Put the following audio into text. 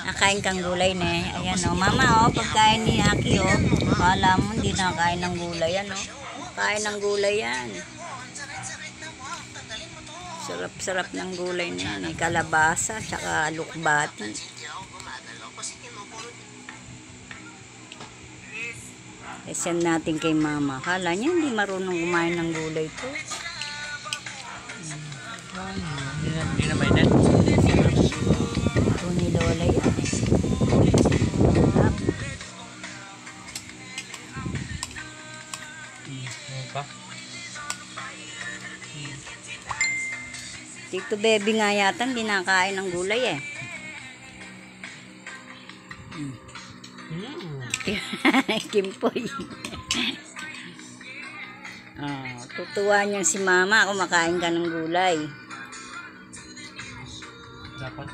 Nakain kang gulay ne. Ayan o. Mama o, pagkain ni Aki o. Kala mo hindi nakain ng gulay yan o. Kain ng gulay yan. Sarap-sarap ng gulay na yan. Kalabasa, tsaka lukbati. Send natin kay mama. Kala niya hindi marunong kumain ng gulay to. Hindi na may net. Ito ni Lola yan eh. Tito Baby nga yata hindi nakain ng gulay eh. Kimpoy. Tutuwa niyan si mama kung makain ka ng gulay. Dapat